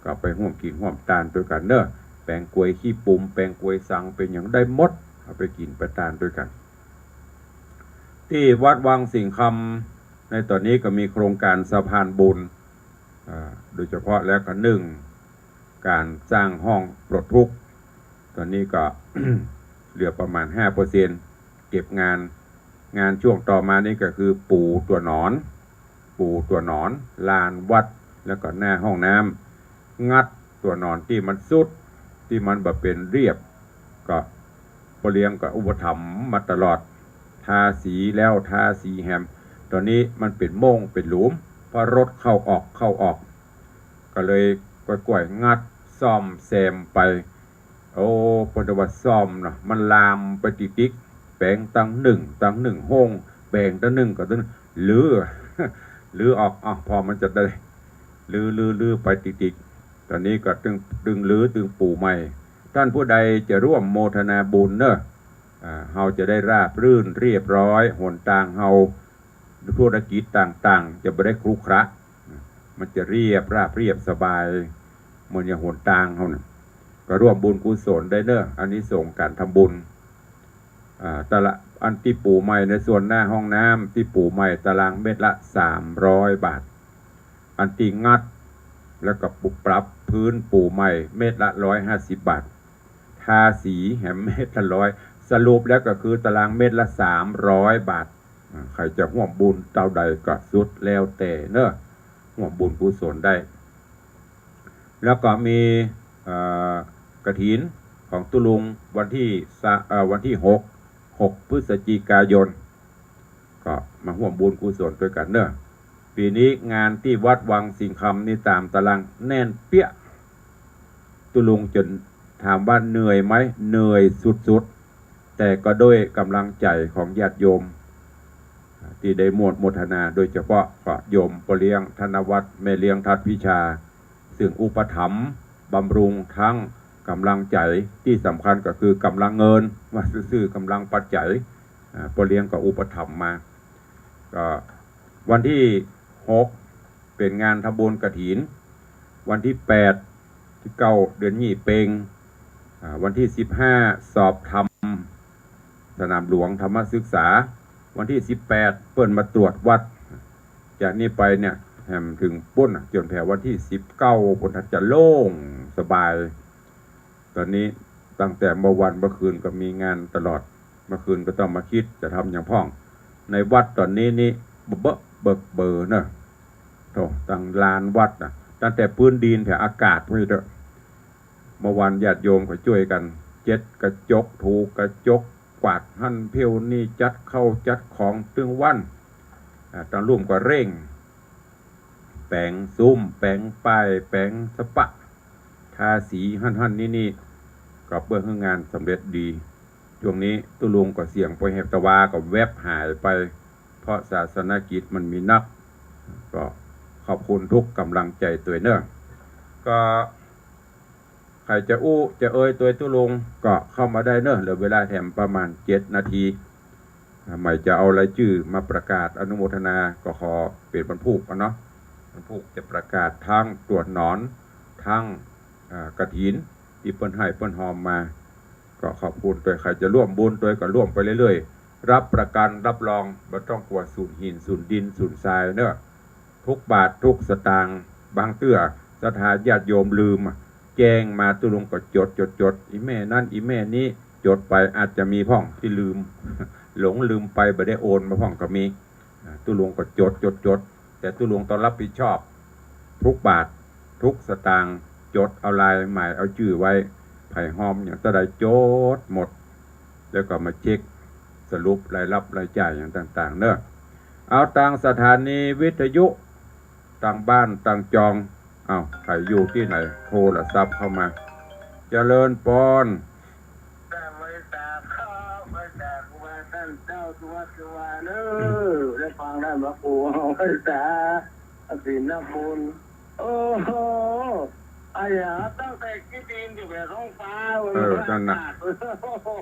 ก็ไปร่วมกินร่วมตาลด้วยกันเนอะแปลงกล้วยขี้ปุ่มแปลงกล้วยสังเป็นอย่างได้หมดเอาไปกินไปตาลด้วยกันที่วัดวังสิงห์คำในตอนนี้ก็มีโครงการสะพานบุญโดยเฉพาะแล้วก็การสร้างห้องปลดทุกข์ตอนนี้ก็ เหลือประมาณ 5% เก็บงานช่วงต่อมานี่ก็คือปูตัวหนอนลานวัดแล้วก็หน้าห้องน้ำงัดตัวหนอนที่มันสุดที่มันแบบเป็นเรียบก็เลี้ยงก็อุปถัมภ์มาตลอดทาสีแล้วทาสีแฮมตอนนี้มันเป็นโม่งเป็นหลุมเพราะรถเข้าออกก็เลยกล้วยงัดซ่อมแซมไปโอ้ปฏิวัติซ่อมนะมันลามไปติ๊กแปลงตั้งหนึ่งห้องแบ่งตั้งหนึ่งก็ตั้งลือออกพอมันจะได้ลือไปติ๊กตอนนี้ก็ตึงลือตึงปู่ใหม่ท่านผู้ใดจะร่วมโมทนาบุญเนอะเฮาจะได้ราบรื่นเรียบร้อยหนทางเฮาธุรกิจต่างๆจะไม่ได้ครุขระมันจะราบเรียบสบายเหมือนอย่างหนทางเฮานะก็ร่วมบุญกุศลได้เนอะอันนี้ส่งการทำบุญแต่ละอันที่ปูใหม่ในส่วนหน้าห้องน้ำที่ปูใหม่ตารางเมตรละ300 บาทอันที่งัดแล้วก็ปรับพื้นปูใหม่เมตรละ150 บาททาสีแหมเมตรละ100สรุปแล้วก็คือตารางเมตรละ300 บาทใครจะร่วมบุญเท่าใดก็สุดแล้วแต่เนอะร่วมบุญกุศลได้แล้วก็มีกฐินของตุลุงวันที่6 พฤศจิกายนก็มาร่วมบุญกุศลด้วยกันเนอะปีนี้งานที่วัดวังสิงห์คำนี่ตามตารางแน่นเปี้ยตุลุงจนถามว่าเหนื่อยไหมเหนื่อยสุดๆแต่ก็ด้วยกำลังใจของญาติโยมที่ได้โมทนาโดยเฉพาะโยมปเลี้ยงธนวัฒน์แม่เลี้ยงทัดวิชาซึ่งอุปถัมภ์บำรุงทั้งกำลังใจที่สำคัญก็คือกำลังเงินว่าซื่อกำลังปัจจัยปเลี้ยงก็อุปถัมภ์มาก็วันที่6เป็นงานทำบุญกฐินวันที่8ที่9 เดือนยี่เปงวันที่15สอบธรรมสนามหลวงธรรมศึกษาวันที่18เปิ้นมาตรวจวัดจากนี้ไปเนี่ยแถมถึงปุ้นจนแผ่วันที่19ปุ้นจะโล่งสบายตอนนี้ตั้งแต่เมื่อคืนก็มีงานตลอดเมื่อคืนก็ต้องมาคิดจะทำอย่างพ่องในวัดตอนนี้นี่เบอเนอะโธ่ตั้งลานวัดนะตั้งแต่พื้นดินแถวอากาศไม่เด้อเมื่อวานญาติโยมก็ช่วยกันเจ็ดกระจกถูกระจกกวาดหั่นเพียวนี่จัดเข้าจัดของตึงวันตอนร่วมก็เร่งแปลงซุ้มแปลงป้ายแปลงสปะทาสีหั่นนี่ก็เพื่อให้งานสำเร็จดีช่วงนี้ตุลุงก็เสี่ยงไปเฮบตะวากับแวบหายไปเพราะศาสนกิจมันมีนักก็ขอบคุณทุกกำลังใจตัวเนอะก็ใครจะจะตัวตุลุงก็เข้ามาได้เนอะเหลือเวลาแถมประมาณ7 นาทีใหม่จะเอารายชื่อมาประกาศอนุโมทนาก็ขอเป็นบรรพุกเนาะบรรพุกจะประกาศทั้งตรวจหนอนทั้งกฐินที่เปิ้นให้เปิ้นหอมมาก็ขอบคุณตัวใครจะร่วมบุญตัวก็ร่วมไปเรื่อยๆรับประกันรับรองไม่ต้องกลัวสูญหินสูญดินสูญทรายเนอะทุกบาททุกสตางค์บางเตื้อศรัทธาญาติโยมลืมแจ้งมาตุลุงก็จดอีแม่นั่นอีแม่นี้จดไปอาจจะมีพ่องที่ลืม หลงลืมไปไม่ได้โอนมาพ่องก็มีตุลุงก็จดแต่ตุลุงต้องรับผิดชอบทุกบาททุกสตางค์จดเอาลายหมายเอาชื่อไว้ไผ่หอมอย่างตะไดจดหมดแล้วก็มาเช็คสรุปรายรับรายจ่ายอย่างต่างๆเนอะเอาต่างสถานีวิทยุต่างบ้านต่างจองเอาใครอยู่ที่ไหนโทรศัพท์เข้ามาเจริญปอน แต่ไม่แต่ข้าไม่แต่ว่าท่านเจ้าตัว ว่าเนอได้ฟังได้มาปูเอาไว้แต่สินน้ำมูลโอ้โหไอ้ยาตั้งแต่กินดินอยู่แบบท้องฟ้านั่นนะ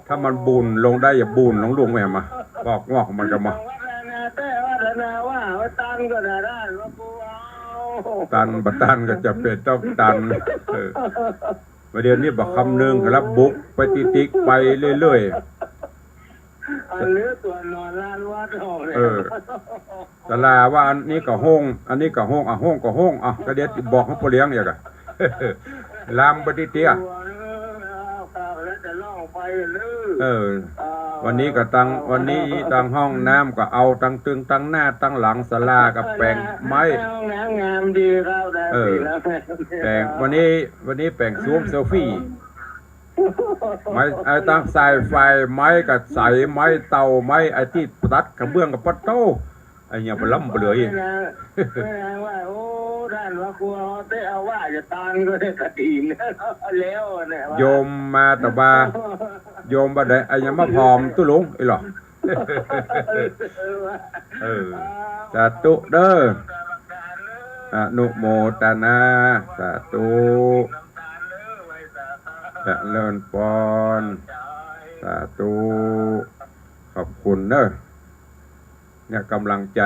ถ้ามันบุญลงได้อย่าบุญลงลงแม่มาบอกงอกมันก็มาวัฒนาแต่วัฒนาว่าตันก็ได้มาปูเอาตันบัตันก็จะเป็นต้องตันประเดี๋ยวนี้บอกคำนึงครับบุกไปติ๊กไปเรื่อยอันเลือตัวนอนล้านวัดออกเลยตลาว่าอันนี้ก็ห้องอันนี้ก็ห้องห้องก็ห้องก็เดี๋ยวบอกเขาพ่อเลี้ยงอย่างกันลามปฏิเตียวันนี้ก็ตั้งวันนี้ตั้งห้องน้ำก็เอาตั้งตึงตั้งหน้าตั้งหลังศาลากับแปลงไม้งามดีครับแปลงวันนี้แปลงซูมเซลฟี่ไม้ไอ้ตั้งสายไฟไม้กับใสไม้เตาไม้ไอ้ที่ตัดกระเบื้องกับปัดโต้ไอ้เนี่ยไปล้ำไปเลยว่าโอ้ท่านว่ากลัวเต้เอาว่าจะตานก็ได้กระดิ่งแล้วเนี่ยโยมมาตะบาโยมบาได้ไอ้ยังมาพร้อมตุลุงไอ้หรอสาธุเด้ออนุโมทนาสาธุเจริญพรสาธุขอบคุณเด้อเนี่ยกำลังใจ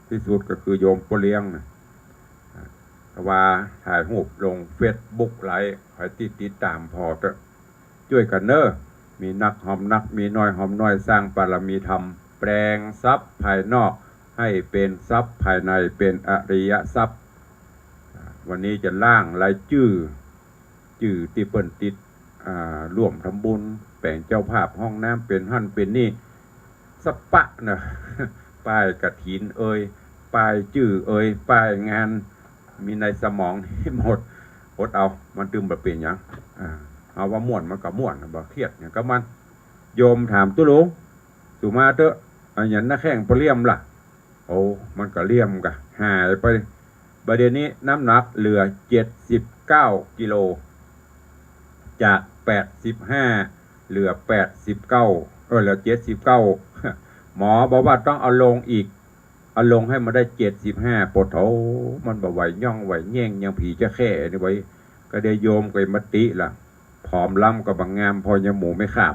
ที่สุดก็คือโยมพ่อเลี้ยงนะว่าถ่ายรูปลงเฟซบุ๊กไลฟ์ให้ติดตามพอเถอะช่วยกันเนอะมีนักหอมนักมีน้อยหอมน้อยสร้างบารมีธรรมแปลงทรัพย์ภายนอกให้เป็นทรัพย์ภายในเป็นอริยทรัพย์วันนี้จะล่างรายชื่อที่เปิ้นติดร่วมทำบุญแปลงเจ้าภาพห้องน้ำเป็นหั่นเป็นนี่สปะนะป้ายกฐินป้ายชื่อป้ายงานมีในสมองที่หมดเอามันตึมแบบเป็นอย่างเอาว่าม่วนมันก็ม่วนบ่เครียดอย่างก็มันโยมถามตุลุงสุมาเตอะอันยันนักแข่งปเลี่ยมล่ะโอ้มันก็เลี่ยมกะหายไปประเดี๋ยวนี้น้ำหนักเหลือ79กิโลจาก85เหลือ89เหลือ79หมอบอกว่าต้องเอาลงอีกเอาลงให้มันได้75ปวดโถมันบ่ไหวย่องไหวแย่งยังผีจะแค่นี่ไว้ก็ได้โยมก็มติล่ะผอมล้ำกับบางงามพอยังหมูไม่ขาบ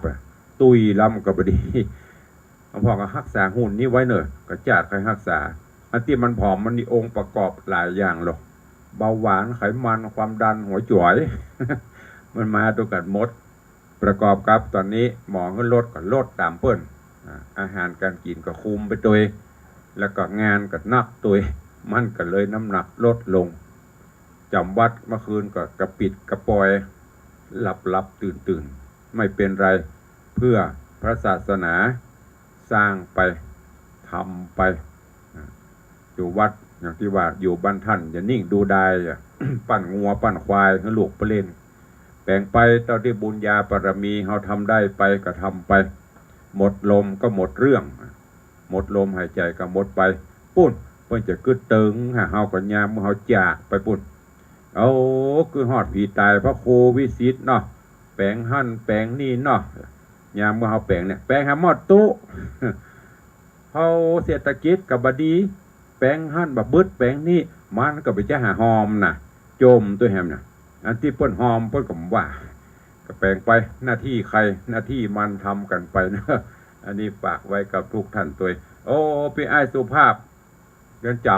ตุยล้ำกับบดีพอก็รักษาหุ่นนี้ไว้เนอะก็จัดใครรักษาอันที่มันผอมมันมีองค์ประกอบหลายอย่างหรอกเบาหวานไขมันความดันหัวจ่วยมันมาตัวกันหมดประกอบกับตอนนี้หมอก็ลดตามเปิ้นอาหารการกินก็คุมไปตัวแล้วก็งานก็นักตัวมันก็เลยน้ำหนักลดลงจำวัดเมื่อคืนก็กระปิดกระปอยหลับตื่นไม่เป็นไรเพื่อพระศาสนาสร้างไปทำไปอยู่วัดอย่างที่ว่าอยู่บ้านท่านอย่านิ่งดูได้ปั่นงัวปั่นควายให้ลูกไปเล่นแบ่งไปตอนที่บุญญาบารมีเขาทำได้ไปก็ทำไปหมดลมก็หมดเรื่องหมดลมหายใจก็หมดไปปุ้นเพิ่นจะกึดตึงเฮาก็ยามเฮาจากไปปุ้นเอาคือฮอดผีตายพระโควิสิตเนาะแปลงหั่นแปลงนี่เนาะยามเมื่อเฮาแปลงเนี่ยแปลงหาหมอดตุเฮาเศรษฐกิจก็บ่ดีแปลงหั่นบ่บึดแปลงนี่มันก็ไปจะหาหอมน่ะจมตัวแฮมน่ะอันที่เปิ้นหอมเปิ้นก็ว่าก็แปลงไปหน้าที่ใครหน้าที่มันทำกันไปนะอันนี้ฝากไว้กับทุกท่านตัวโอ้พี่อ้ายสุภาพเดือนจ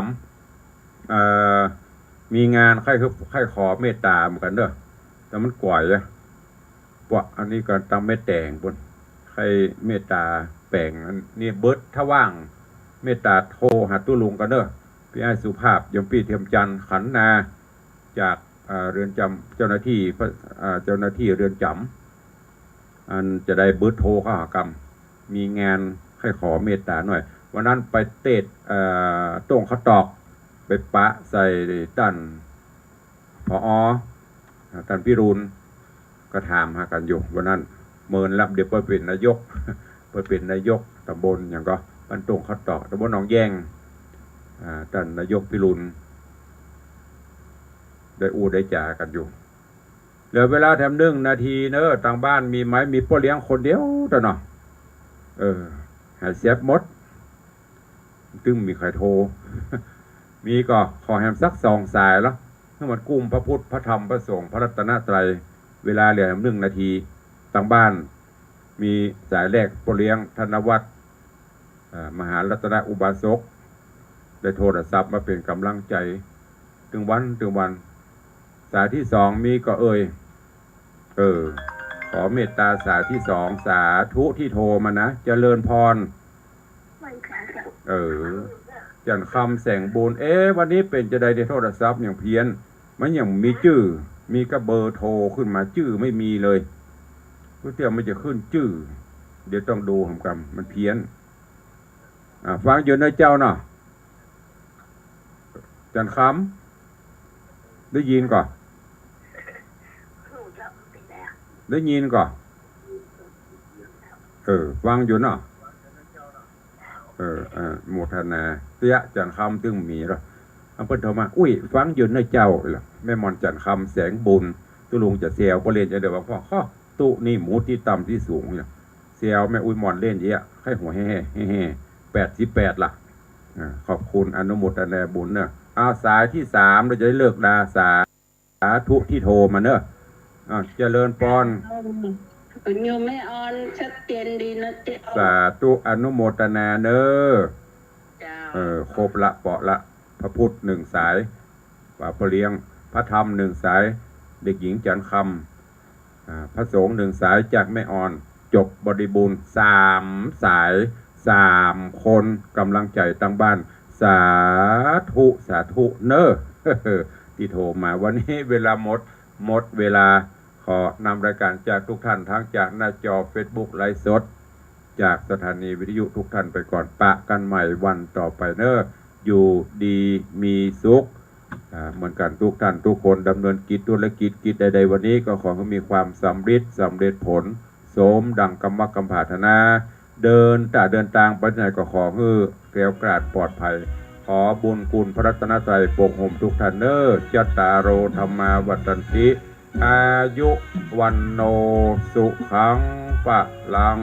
ำมีงานใครขอเมตตาเหมือนกันเด้อแต่มันก่อยอันนี้ก็ตำไม่แต่งบนใครเมตตาแปลงอันนี้เบิร์ดถ้าว่างเมตตาโทรหาตู้ลุงกันเด้อพี่อ้ายสุภาพยมปีเทียมจันทร์ขันนาจากเรือนจำเจ้าหน้าที่เรือนจำอันจะได้เบิร์ดโทรข้ากรรมมีงานให้ขอเมตตาหน่อยวันนั้นไปเตะโต้งข้าวตอกไปปะใส่ด้านผอ.ท่านพิรุณก็ถามหากันอยู่วันนั้นเมินรับเดี๋ยวไปเป็นนายกตำบลอย่างก็บ้านโต้งข้าวตอกตำบลหนองแยงท่านนายกพิรุณได้จ่ากันอยู่เหลือเวลาแถม1 นาทีเนอะทางบ้านมีไหมมีพ่อเลี้ยงคนเดียวแต่เนาะห หายเสียบหมดตึงมีใครโทร มีก็ขอแฮมสัก2 สายแล้วให้มันกุ้มพระพุทธพระธรรมพระสงฆ์พระรัตนตรัยเวลาเหลือ1 นาทีทางบ้านมีสายแรกปเลี้ยงธนวัฒน์มหารัตนอุบาสกได้โทรศัพท์มาเป็นกำลังใจถึงวันสายที่ 2มีก็ขอเมตตาสายที่ 2สาธุที่โทรมานะเจริญพรจันคำแสงบุญวันนี้เป็นจะได้โทรศัพท์อย่างเพี้ยนมันอย่างมีชื่อมีกระเบอร์โทรขึ้นมาชื่อไม่มีเลยก๋วยเตี๋ยวมันจะขึ้นชื่อเดี๋ยวต้องดูของกรรมมันเพี้ยนฟังอยู่ในเจ้าเนาะจันคำได้ยินก่อนได้ยินก่อนฟังอยู่เนาะโมทนาเตี้ยจันคำตึงมีแล้วเพิ่นโทรมาฟังอยู่ในเจ้าเหรอแม่มอนจันคำแสงบุญตุลุงจะเสียวก็เล่นจะเดี๋ยวว่าพ่อตุนี่หมูที่ต่ำที่สูงเนี่ยเสียวแม่มอนเล่นเยอะให้หัวแห่88ล่ะขอบคุณอนุโมทนาบุญเนอะสายที่ 3เราจะได้เลิกดาสาธุที่โทรมาเนอะเจริญพรโยมไม่ออนชัดเจนดีนะเจ้าสาธุอนุโมทนาเนอะครบละเปาะละพระพุทธ1 สายพระเลี้ยงพระธรรม1 สายเด็กหญิงจันคำพระสงฆ์1 สายจากแม่ออนจบบริบูรณ์3 สาย3 คนกำลังใจตั้งบ้านสาธุเนอะที่โทรมาวันนี้เวลาหมดเวลาขอนำรายการจากทุกท่านทั้งจากหน้าจอ Facebook ไลฟ์สดจากสถานีวิทยุทุกท่านไปก่อนปะกันใหม่วันต่อไปเนอะอยู่ดีมีสุขเหมือนกันทุกท่านทุกคนดำเนินกิจธุรกิจใดๆวันนี้ก็ขอให้มีความสำเร็จผลสมดังกรรมปรารถนาเดินทางไปไหนก็ขอให้แคล้วคลาดปลอดภัยขอบุญคุณพระรัตนตรัยปกห่มทุกท่านเนอะจัตตารโอธรรมาวัฏันติอายุวันโนสุขังปะลัง